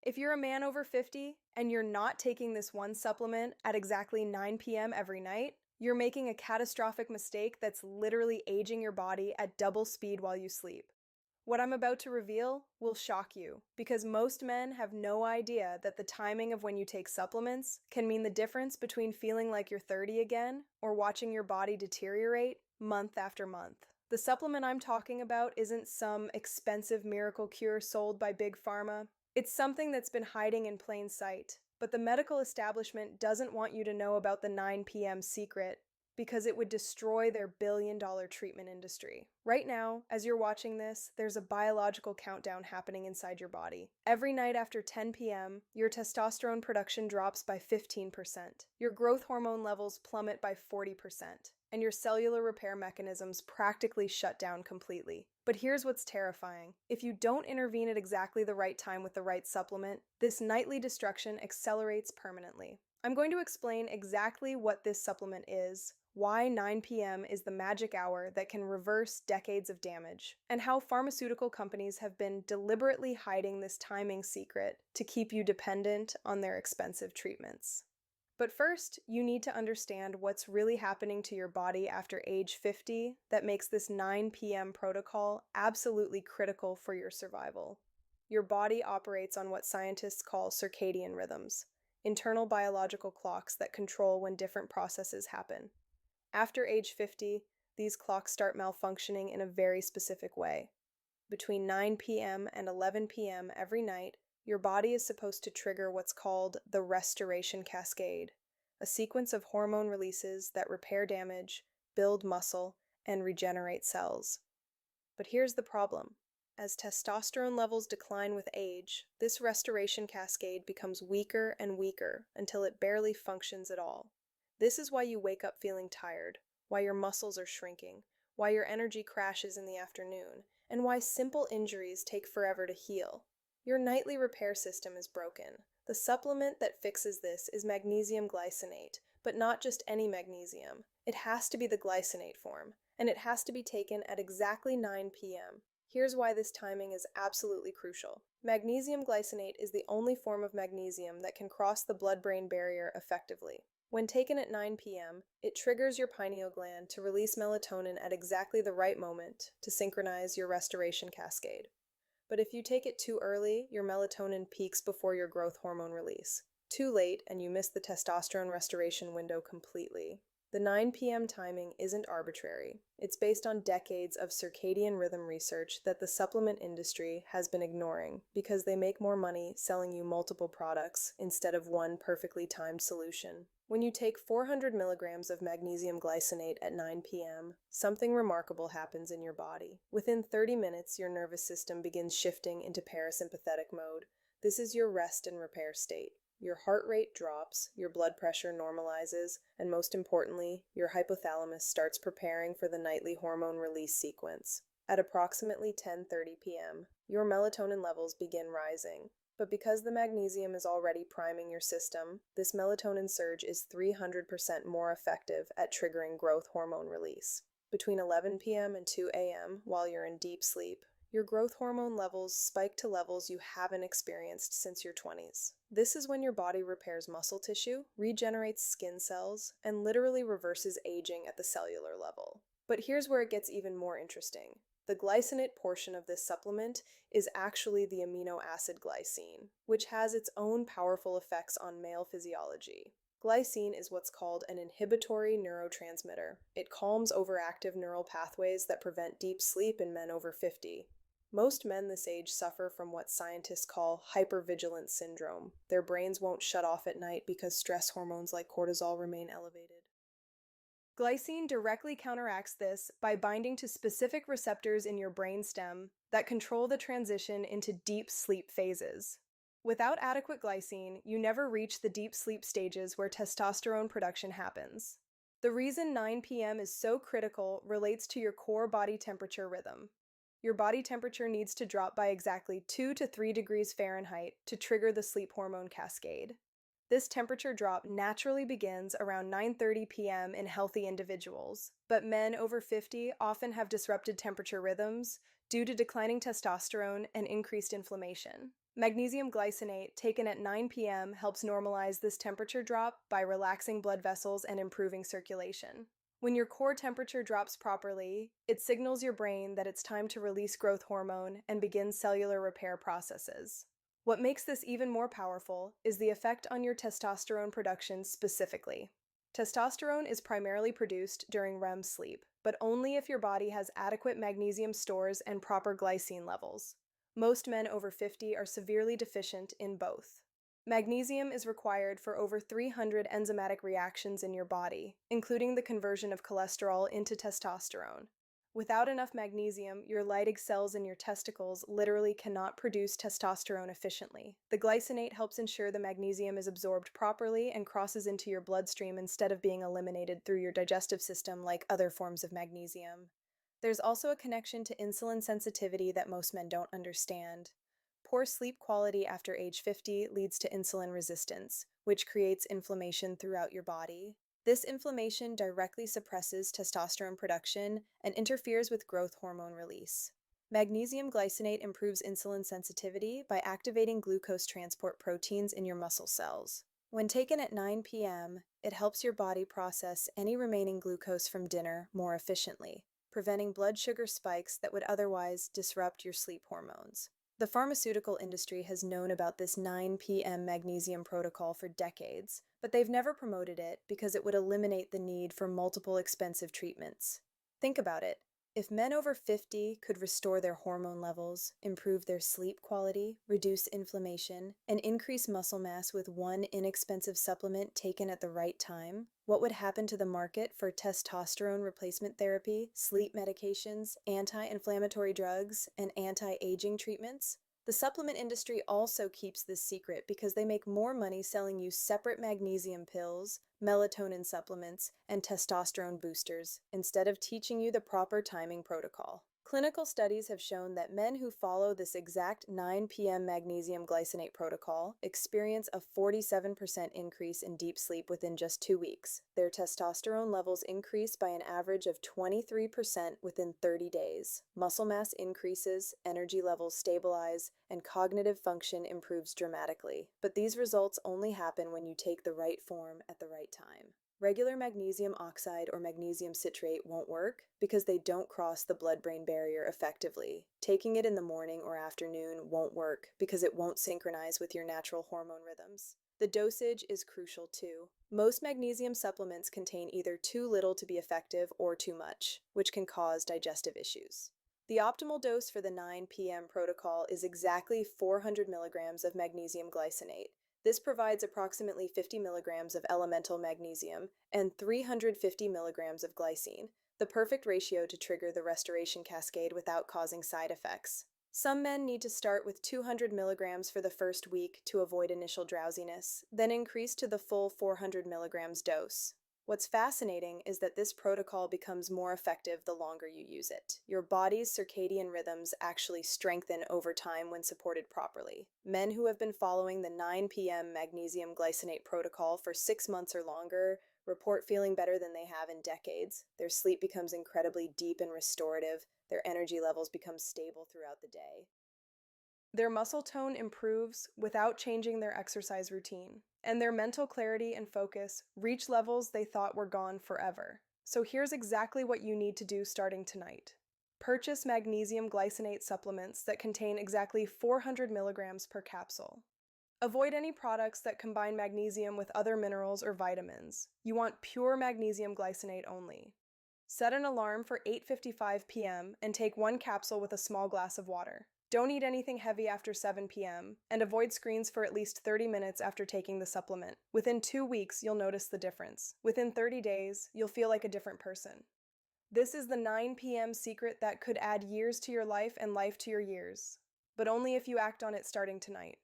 If you're a man over 50 and you're not taking this one supplement at exactly 9 p.m. every night, you're making a catastrophic mistake that's literally aging your body at double speed while you sleep. What I'm about to reveal will shock you, because most men have no idea that the timing of when you take supplements can mean the difference between feeling like you're 30 again or watching your body deteriorate month after month. The supplement I'm talking about isn't some expensive miracle cure sold by Big Pharma. It's something that's been hiding in plain sight, but the medical establishment doesn't want you to know about the 9 p.m. secret because it would destroy their billion-dollar treatment industry. Right now, as you're watching this, there's a biological countdown happening inside your body. Every night after 10 p.m., your testosterone production drops by 15%. Your growth hormone levels plummet by 40%, and your cellular repair mechanisms practically shut down completely. But here's what's terrifying. If you don't intervene at exactly the right time with the right supplement, this nightly destruction accelerates permanently. I'm going to explain exactly what this supplement is, why 9 p.m. is the magic hour that can reverse decades of damage, and how pharmaceutical companies have been deliberately hiding this timing secret to keep you dependent on their expensive treatments. But first, you need to understand what's really happening to your body after age 50 that makes this 9 p.m. protocol absolutely critical for your survival. Your body operates on what scientists call circadian rhythms, internal biological clocks that control when different processes happen. After age 50, these clocks start malfunctioning in a very specific way. Between 9 p.m. and 11 p.m. every night, your body is supposed to trigger what's called the restoration cascade, a sequence of hormone releases that repair damage, build muscle, and regenerate cells. But here's the problem. As testosterone levels decline with age, this restoration cascade becomes weaker and weaker until it barely functions at all. This is why you wake up feeling tired, why your muscles are shrinking, why your energy crashes in the afternoon, and why simple injuries take forever to heal. Your nightly repair system is broken. The supplement that fixes this is magnesium glycinate, but not just any magnesium. It has to be the glycinate form, and it has to be taken at exactly 9 p.m. Here's why this timing is absolutely crucial. Magnesium glycinate is the only form of magnesium that can cross the blood-brain barrier effectively. When taken at 9 p.m., it triggers your pineal gland to release melatonin at exactly the right moment to synchronize your restoration cascade. But if you take it too early, your melatonin peaks before your growth hormone release. Too late, and you miss the testosterone restoration window completely. The 9 p.m. timing isn't arbitrary. It's based on decades of circadian rhythm research that the supplement industry has been ignoring because they make more money selling you multiple products instead of one perfectly timed solution. When you take 400 milligrams of magnesium glycinate at 9 p.m., something remarkable happens in your body. Within 30 minutes, your nervous system begins shifting into parasympathetic mode. This is your rest and repair state. Your heart rate drops, your blood pressure normalizes, and most importantly, your hypothalamus starts preparing for the nightly hormone release sequence. At approximately 10:30 p.m., your melatonin levels begin rising. But because the magnesium is already priming your system, this melatonin surge is 300% more effective at triggering growth hormone release. Between 11 p.m. and 2 a.m., while you're in deep sleep, your growth hormone levels spike to levels you haven't experienced since your 20s. This is when your body repairs muscle tissue, regenerates skin cells, and literally reverses aging at the cellular level. But here's where it gets even more interesting. The glycinate portion of this supplement is actually the amino acid glycine, which has its own powerful effects on male physiology. Glycine is what's called an inhibitory neurotransmitter. It calms overactive neural pathways that prevent deep sleep in men over 50. Most men this age suffer from what scientists call hypervigilance syndrome. Their brains won't shut off at night because stress hormones like cortisol remain elevated. Glycine directly counteracts this by binding to specific receptors in your brainstem that control the transition into deep sleep phases. Without adequate glycine, you never reach the deep sleep stages where testosterone production happens. The reason 9 p.m. is so critical relates to your core body temperature rhythm. Your body temperature needs to drop by exactly 2 to 3 degrees Fahrenheit to trigger the sleep hormone cascade. This temperature drop naturally begins around 9:30 p.m. in healthy individuals, but men over 50 often have disrupted temperature rhythms due to declining testosterone and increased inflammation. Magnesium glycinate taken at 9 p.m. helps normalize this temperature drop by relaxing blood vessels and improving circulation. When your core temperature drops properly, it signals your brain that it's time to release growth hormone and begin cellular repair processes. What makes this even more powerful is the effect on your testosterone production specifically. Testosterone is primarily produced during REM sleep, but only if your body has adequate magnesium stores and proper glycine levels. Most men over 50 are severely deficient in both. Magnesium is required for over 300 enzymatic reactions in your body, including the conversion of cholesterol into testosterone. Without enough magnesium, your Leydig cells in your testicles literally cannot produce testosterone efficiently. The glycinate helps ensure the magnesium is absorbed properly and crosses into your bloodstream instead of being eliminated through your digestive system like other forms of magnesium. There's also a connection to insulin sensitivity that most men don't understand. Poor sleep quality after age 50 leads to insulin resistance, which creates inflammation throughout your body. This inflammation directly suppresses testosterone production and interferes with growth hormone release. Magnesium glycinate improves insulin sensitivity by activating glucose transport proteins in your muscle cells. When taken at 9 p.m., it helps your body process any remaining glucose from dinner more efficiently, preventing blood sugar spikes that would otherwise disrupt your sleep hormones. The pharmaceutical industry has known about this 9 p.m. magnesium protocol for decades, but they've never promoted it because it would eliminate the need for multiple expensive treatments. Think about it. If men over 50 could restore their hormone levels, improve their sleep quality, reduce inflammation, and increase muscle mass with one inexpensive supplement taken at the right time, what would happen to the market for testosterone replacement therapy, sleep medications, anti-inflammatory drugs, and anti-aging treatments? The supplement industry also keeps this secret because they make more money selling you separate magnesium pills, melatonin supplements, and testosterone boosters, instead of teaching you the proper timing protocol. Clinical studies have shown that men who follow this exact 9 p.m. magnesium glycinate protocol experience a 47% increase in deep sleep within just 2 weeks. Their testosterone levels increase by an average of 23% within 30 days. Muscle mass increases, energy levels stabilize, and cognitive function improves dramatically. But these results only happen when you take the right form at the right time. Regular magnesium oxide or magnesium citrate won't work because they don't cross the blood-brain barrier effectively. Taking it in the morning or afternoon won't work because it won't synchronize with your natural hormone rhythms. The dosage is crucial too. Most magnesium supplements contain either too little to be effective or too much, which can cause digestive issues. The optimal dose for the 9 p.m. protocol is exactly 400 milligrams of magnesium glycinate. This provides approximately 50 milligrams of elemental magnesium and 350 milligrams of glycine, the perfect ratio to trigger the restoration cascade without causing side effects. Some men need to start with 200 milligrams for the first week to avoid initial drowsiness, then increase to the full 400 milligrams dose. What's fascinating is that this protocol becomes more effective the longer you use it. Your body's circadian rhythms actually strengthen over time when supported properly. Men who have been following the 9 p.m. magnesium glycinate protocol for 6 months or longer report feeling better than they have in decades. Their sleep becomes incredibly deep and restorative. Their energy levels become stable throughout the day. Their muscle tone improves without changing their exercise routine, and their mental clarity and focus reach levels they thought were gone forever. So here's exactly what you need to do starting tonight. Purchase magnesium glycinate supplements that contain exactly 400 milligrams per capsule. Avoid any products that combine magnesium with other minerals or vitamins. You want pure magnesium glycinate only. Set an alarm for 8:55 p.m. and take one capsule with a small glass of water. Don't eat anything heavy after 7 p.m., and avoid screens for at least 30 minutes after taking the supplement. Within 2 weeks, you'll notice the difference. Within 30 days, you'll feel like a different person. This is the 9 p.m. secret that could add years to your life and life to your years, but only if you act on it starting tonight.